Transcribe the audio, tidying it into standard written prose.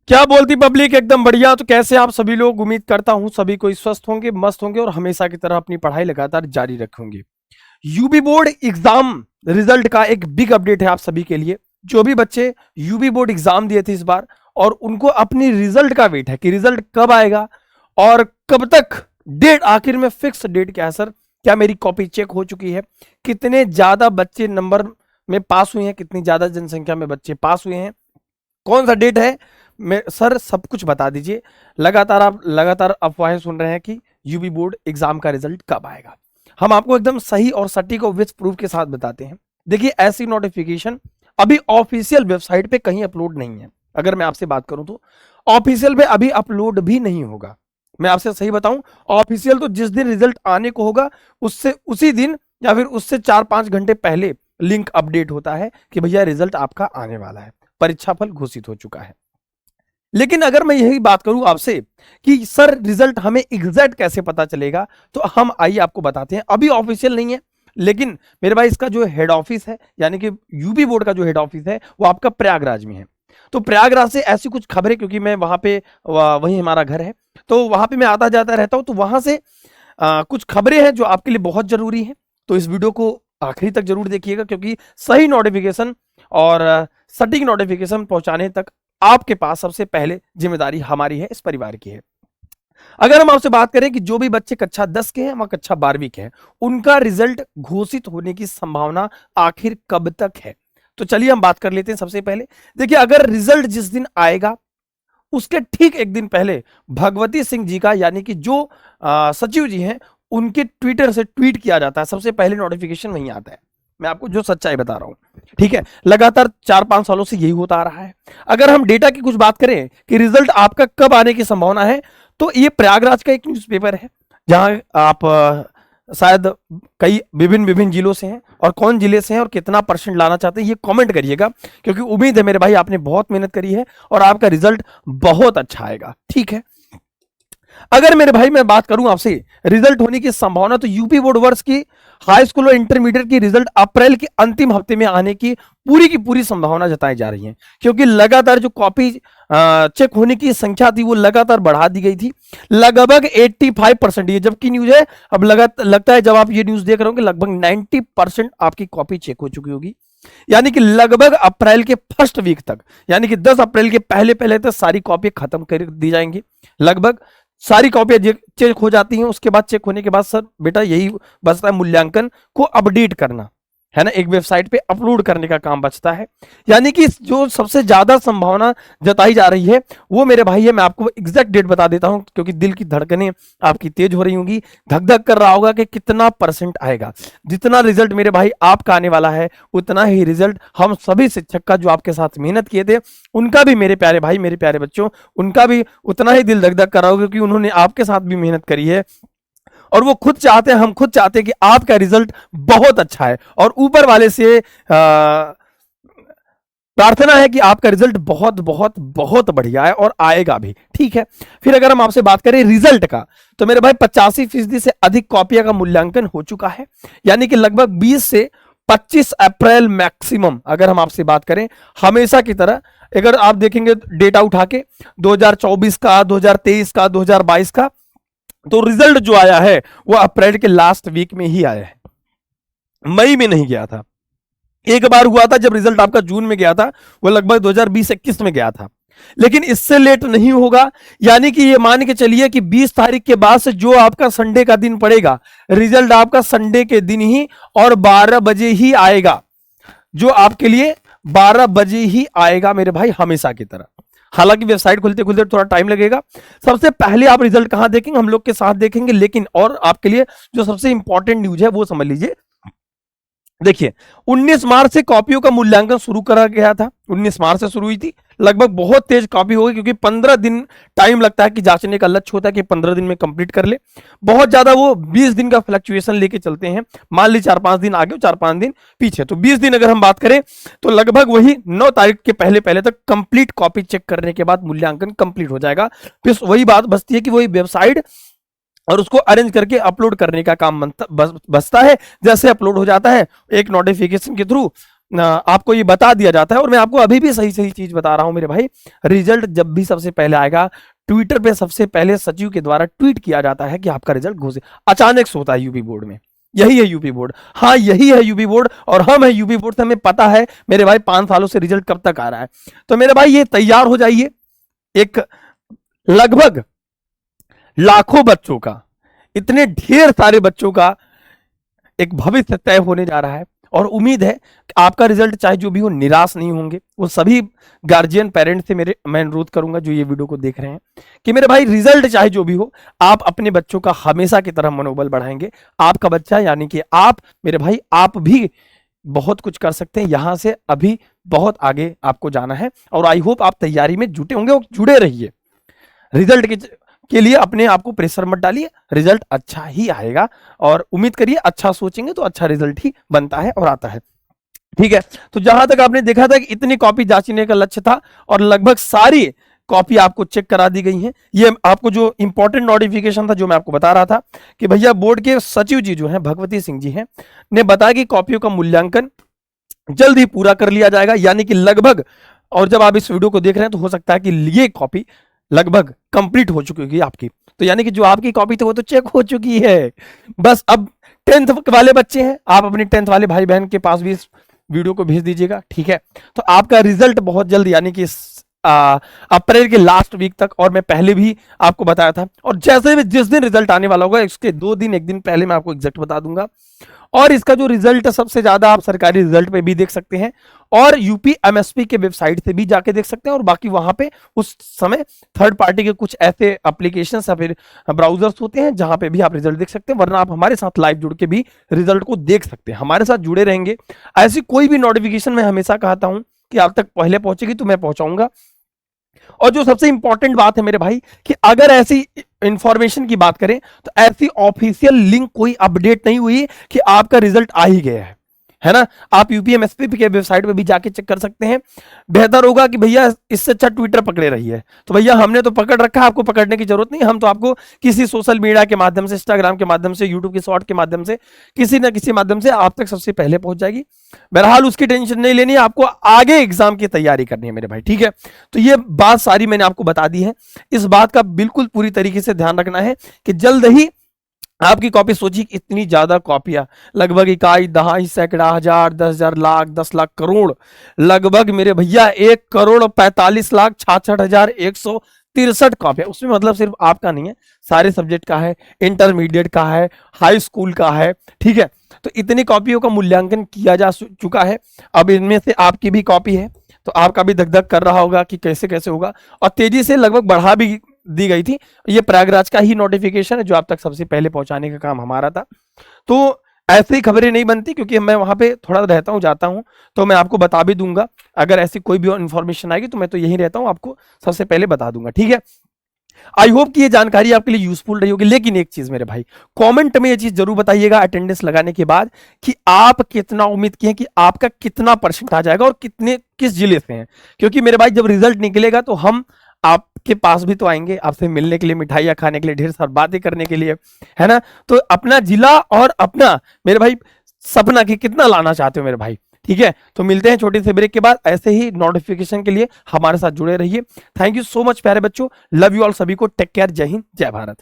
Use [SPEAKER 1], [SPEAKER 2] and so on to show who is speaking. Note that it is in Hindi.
[SPEAKER 1] क्या बोलती पब्लिक, एकदम बढ़िया। तो कैसे आप सभी लोग, उम्मीद करता हूं सभी कोई स्वस्थ होंगे, मस्त होंगे और हमेशा की तरह अपनी पढ़ाई लगातार जारी रखेंगे। यूबी बोर्ड एग्जाम रिजल्ट का एक बिग अपडेट है आप सभी के लिए। जो भी बच्चे यूबी बोर्ड एग्जाम दिए थे इस बार और उनको अपनी रिजल्ट का वेट है कि रिजल्ट कब आएगा और कब तक, डेट आखिर में फिक्स डेट क्या है सर, क्या मेरी कॉपी चेक हो चुकी है, कितने ज्यादा बच्चे नंबर में पास हुए हैं, कितनी ज्यादा जनसंख्या में बच्चे पास हुए हैं, कौन सा डेट है, मैं सर सब कुछ बता दीजिए। लगातार अफवाहें सुन रहे हैं कि यूबी बोर्ड एग्जाम का रिजल्ट कब आएगा। हम आपको एकदम सही और सटीक और विथ प्रूफ के साथ बताते हैं। देखिए, ऐसी नोटिफिकेशन अभी ऑफिशियल वेबसाइट पे कहीं अपलोड नहीं है। अगर मैं आपसे बात करूं तो ऑफिशियल पे अभी अपलोड भी नहीं होगा। मैं आपसे सही बताऊं, ऑफिशियल तो जिस दिन रिजल्ट आने को होगा उससे उसी दिन या फिर उससे 4-5 घंटे पहले लिंक अपडेट होता है कि भैया रिजल्ट आपका आने वाला है, परीक्षा फल घोषित हो चुका है। लेकिन अगर मैं यही बात करूं आपसे कि सर रिजल्ट हमें एग्जैक्ट कैसे पता चलेगा, तो हम आइए आपको बताते हैं। अभी ऑफिशियल नहीं है, लेकिन मेरे भाई इसका जो हेड ऑफिस है, यानी कि यूपी बोर्ड का जो हेड ऑफिस है वो आपका प्रयागराज में है। तो प्रयागराज से ऐसी कुछ खबरें, क्योंकि मैं वहां पे वही हमारा घर है, तो वहां पे मैं आता जाता रहता हूं, तो वहां से कुछ खबरें हैं जो आपके लिए बहुत जरूरी है। तो इस वीडियो को आखिरी तक जरूर देखिएगा, क्योंकि सही नोटिफिकेशन और सटीक नोटिफिकेशन पहुंचाने तक आपके पास सबसे पहले जिम्मेदारी हमारी है, इस परिवार की है। अगर हम आपसे बात करें कि जो भी बच्चे कक्षा 10 के हैं व कक्षा 12वीं के हैं, उनका रिजल्ट घोषित होने की संभावना आखिर कब तक है, तो चलिए हम बात कर लेते हैं। सबसे पहले देखिए, अगर रिजल्ट जिस दिन आएगा उसके ठीक एक दिन पहले भगवती सिंह जी का, यानी कि जो सचिव जी हैं, उनके ट्विटर से ट्वीट किया जाता है, सबसे पहले नोटिफिकेशन वहीं आता है। मैं आपको जो सच्चाई बता रहा हूं, ठीक है। लगातार 4-5 सालों से यही होता आ रहा है। अगर हम डेटा की कुछ बात करें कि रिजल्ट आपका कब आने की संभावना है, तो ये प्रयागराज का एक न्यूज़पेपर है, जहां आप शायद कई विभिन्न विभिन्न जिलों से हैं, और कौन जिले से हैं और कितना परसेंट लाना चाहते हैं ये कमेंट करिएगा, क्योंकि उम्मीद है मेरे भाई आपने बहुत मेहनत करी है और आपका रिजल्ट बहुत अच्छा आएगा, ठीक है। अगर मेरे भाई मैं बात करूं आपसे रिजल्ट होने की संभावना, तो यूपी बोर्ड वर्ष की हाई स्कूल और इंटरमीडिएट की रिजल्ट अप्रैल के अंतिम हफ्ते में आने की पूरी संभावना जताई जा रही है, क्योंकि लगातार जो कॉपी चेक होने की संख्या थी वो लगातार बढ़ा दी गई थी, लगभग 85%। ये जबकि न्यूज है, अब लगता है जब आप ये न्यूज देख रहे हो कि लगभग 90% आपकी कॉपी चेक हो चुकी होगी, यानी कि लगभग अप्रैल के फर्स्ट वीक तक, यानी कि 10 अप्रैल के पहले पहले तक सारी कॉपी खत्म कर दी जाएंगी। लगभग सारी कॉपियां चेक हो जाती हैं। उसके बाद चेक होने के बाद सर बेटा यही बचता है, मूल्यांकन को अपडेट करना, है ना, एक वेबसाइट पे अपलोड करने का काम बचता है। यानी कि जो सबसे ज्यादा संभावना जताई जा रही है वो मेरे भाई है, मैं आपको एग्जैक्ट डेट बता देता हूं, क्योंकि दिल की धड़कनें आपकी तेज हो रही होंगी, धक धक कर रहा होगा कि कितना परसेंट आएगा। जितना रिजल्ट मेरे भाई आपका आने वाला है, उतना ही रिजल्ट हम सभी शिक्षक का जो आपके साथ मेहनत किए थे उनका भी, मेरे प्यारे भाई मेरे प्यारे बच्चों, उनका भी उतना ही दिल धक धक कर रहा होगा, क्योंकि उन्होंने आपके साथ भी मेहनत करी है और वो खुद चाहते हैं, हम खुद चाहते हैं कि आपका रिजल्ट बहुत अच्छा है, और ऊपर वाले से प्रार्थना है कि आपका रिजल्ट बहुत बहुत बहुत बढ़िया है और आएगा भी, ठीक है। फिर अगर हम आपसे बात करें रिजल्ट का, तो मेरे भाई 85% से अधिक कॉपियां का मूल्यांकन हो चुका है, यानी कि लगभग 20 से 25 अप्रैल मैक्सिमम। अगर हम आपसे बात करें हमेशा की तरह, अगर आप देखेंगे डेटा उठा के 2024 का, 2023 का, 2022 का, तो रिजल्ट जो आया है वो अप्रैल के लास्ट वीक में ही आया है, मई में नहीं गया था। एक बार हुआ था जब रिजल्ट आपका जून में गया था, वो लगभग 2020-21 में गया था, लेकिन इससे लेट नहीं होगा। यानी कि ये मान के चलिए कि 20 तारीख के बाद से जो आपका संडे का दिन पड़ेगा, रिजल्ट आपका संडे के दिन ही और 12 बजे ही आएगा, जो आपके लिए 12 बजे ही आएगा मेरे भाई, हमेशा की तरह। हालांकि वेबसाइट खुलते खुलते थोड़ा टाइम लगेगा। सबसे पहले आप रिजल्ट कहां देखेंगे, हम लोग के साथ देखेंगे, लेकिन और आपके लिए जो सबसे इंपॉर्टेंट न्यूज है वो समझ लीजिए। देखिए, 19 मार्च से कॉपियों का मूल्यांकन शुरू करा गया था, 19 मार्च से शुरू हुई थी, लगभग बहुत तेज कॉपी हो गई, क्योंकि 15 दिन टाइम लगता है कि जांचने का लक्ष्य होता है कि 15 दिन में कंप्लीट कर ले। बहुत ज्यादा वो 20 दिन का फ्लक्चुएशन लेके चलते हैं, मान ली 4-5 दिन आगे 4-5 दिन पीछे, तो 20 दिन अगर हम बात करें तो लगभग वही 9 तारीख के पहले पहले तक कंप्लीट कॉपी चेक करने के बाद मूल्यांकन कंप्लीट हो जाएगा। फिर वही बात बचती है कि वही वेबसाइट और उसको अरेंज करके अपलोड करने का काम बचता है। जैसे अपलोड हो जाता है एक नोटिफिकेशन के थ्रू, आपको ये बता दिया जाता है, और मैं आपको अभी भी सही सही चीज बता रहा हूं मेरे भाई। रिजल्ट जब भी सबसे पहले आएगा, ट्विटर पे सबसे पहले सचिव के द्वारा ट्वीट किया जाता है कि आपका रिजल्ट घोषित, अचानक से होता है यूपी बोर्ड में। यही है यूपी बोर्ड, हाँ यही है यूपी बोर्ड, और हम है यूपी बोर्ड से हमें पता है मेरे भाई 5 सालों से रिजल्ट कब तक आ रहा है। तो मेरे भाई ये तैयार हो जाइए, एक लगभग लाखों बच्चों का, इतने ढेर सारे बच्चों का एक भविष्य तय होने जा रहा है, और उम्मीद है कि आपका रिजल्ट चाहे जो भी हो निराश नहीं होंगे। वो सभी गार्जियन पेरेंट्स से मैं अनुरोध करूंगा जो ये वीडियो को देख रहे हैं कि मेरे भाई रिजल्ट चाहे जो भी हो, आप अपने बच्चों का हमेशा की तरह मनोबल बढ़ाएंगे। आपका बच्चा यानी कि आप मेरे भाई, आप भी बहुत कुछ कर सकते हैं, यहां से अभी बहुत आगे आपको जाना है, और आई होप आप तैयारी में जुटे होंगे और जुड़े रहिए। रिजल्ट के लिए अपने आप को प्रेशर मत डालिए, रिजल्ट अच्छा ही आएगा, और उम्मीद करिए अच्छा सोचेंगे तो अच्छा रिजल्ट ही बनता है और आता है। ठीक है, तो जहां तक आपने देखा था कि इतनी कॉपी जांचने का लक्ष्य था, और लगभग सारी कॉपी आपको चेक करा दी गई है। ये आपको जो इंपॉर्टेंट नोटिफिकेशन था जो मैं आपको बता रहा था कि भैया बोर्ड के सचिव जी जो हैं भगवती सिंह जी हैं, ने बताया कि कॉपियों का मूल्यांकन जल्द ही पूरा कर लिया जाएगा, यानी कि लगभग, और जब आप इस वीडियो को देख रहे हैं तो हो सकता है कि ये कॉपी लगभग कंप्लीट हो चुकी होगी आपकी, तो यानी कि जो आपकी कॉपी थी वो तो चेक हो चुकी है। बस अब 10th वाले बच्चे हैं, आप अपने 10th वाले भाई बहन के पास भी इस वीडियो को भेज दीजिएगा। ठीक है, तो आपका रिजल्ट बहुत जल्द, यानी कि अप्रैल के लास्ट वीक तक, और मैं पहले भी आपको बताया था, और जैसे भी जिस दिन रिजल्ट आने वाला होगा इसके 2 दिन 1 दिन पहले मैं आपको एग्जैक्ट बता दूंगा। और इसका जो रिजल्ट सबसे ज्यादा आप सरकारी रिजल्ट पे भी देख सकते हैं, और यूपी एमएसपी के वेबसाइट से भी जाके देख सकते हैं, और बाकी वहां पे उस समय थर्ड पार्टी के कुछ ऐसे एप्लीकेशन या फिर ब्राउजर्स होते हैं जहां पे भी आप रिजल्ट देख सकते हैं, वरना आप हमारे साथ लाइव जुड़ के भी रिजल्ट को देख सकते हैं। हमारे साथ जुड़े रहेंगे, ऐसी कोई भी नोटिफिकेशन मैं हमेशा कहता हूं कि आप तक पहले पहुंचेगी तो मैं पहुंचाऊंगा। और जो सबसे इंपॉर्टेंट बात है मेरे भाई कि अगर ऐसी इंफॉर्मेशन की बात करें तो ऐसी ऑफिशियल लिंक कोई अपडेट नहीं हुई कि आपका रिजल्ट आ ही गया है ना। आप यूपीएमएसपी के वेबसाइट पे भी जाके चेक कर सकते हैं। बेहतर होगा कि भैया इससे अच्छा ट्विटर पकड़े रहिए, तो भैया हमने तो पकड़ रखा है, आपको पकड़ने की जरूरत नहीं। हम तो आपको किसी सोशल मीडिया के माध्यम से, इंस्टाग्राम के माध्यम से, यूट्यूब के शॉर्ट के माध्यम से, किसी ना किसी माध्यम से आप तक सबसे पहले पहुंच जाएगी। बहरहाल उसकी टेंशन नहीं लेनी है, आपको आगे एग्जाम की तैयारी करनी है मेरे भाई। ठीक है, तो ये बात सारी मैंने आपको बता दी है। इस बात का बिल्कुल पूरी तरीके से ध्यान रखना है कि जल्द ही आपकी कॉपी, सोचिए इतनी ज्यादा कॉपियां, लगभग इकाई, दहाई, सैकड़ा, हजार, 10,000, लाख, 10 लाख, करोड़, लगभग मेरे भैया 1,45,66,163 कॉपियां। उसमें मतलब सिर्फ आपका नहीं है, सारे सब्जेक्ट का है, इंटरमीडिएट का है, हाई स्कूल का है। ठीक है, तो इतनी कॉपियों का मूल्यांकन किया जा चुका है। अब इनमें से आपकी भी कॉपी है, तो आपका भी धक धक कर रहा होगा कि कैसे कैसे होगा, और तेजी से लगभग बढ़ा भी दी गई थी। ये प्रयागराज का ही नोटिफिकेशन है जो आप तक सबसे पहले पहुंचाने का काम हमारा था। तो ऐसी खबरें नहीं बनती, क्योंकि मैं वहां पे थोड़ा रहता हूं, जाता हूं, तो मैं आपको बता भी दूंगा। अगर ऐसी कोई भी इंफॉर्मेशन आएगी तो मैं तो यही रहता हूं, आपको सबसे पहले बता दूंगा। ठीक है, आई होप कि ये जानकारी आपके लिए यूजफुल रही होगी। लेकिन एक चीज मेरे भाई, कमेंट में ये चीज जरूर बताइएगा अटेंडेंस लगाने के बाद कि आप कितना उम्मीद किए कि आपका कितना परसेंट आ जाएगा, और कितने किस जिले से हैं। क्योंकि मेरे भाई जब रिजल्ट निकलेगा तो हम आपके पास भी तो आएंगे, आपसे मिलने के लिए, मिठाइयाँ खाने के लिए, ढेर सारी बातें करने के लिए, है ना। तो अपना जिला और अपना मेरे भाई सपना की कितना लाना चाहते हो मेरे भाई। ठीक है, तो मिलते हैं छोटे से ब्रेक के बाद। ऐसे ही नोटिफिकेशन के लिए हमारे साथ जुड़े रहिए। थैंक यू सो मच प्यारे बच्चों, लव यू ऑल, सभी को टेक केयर, जय हिंद, जय भारत।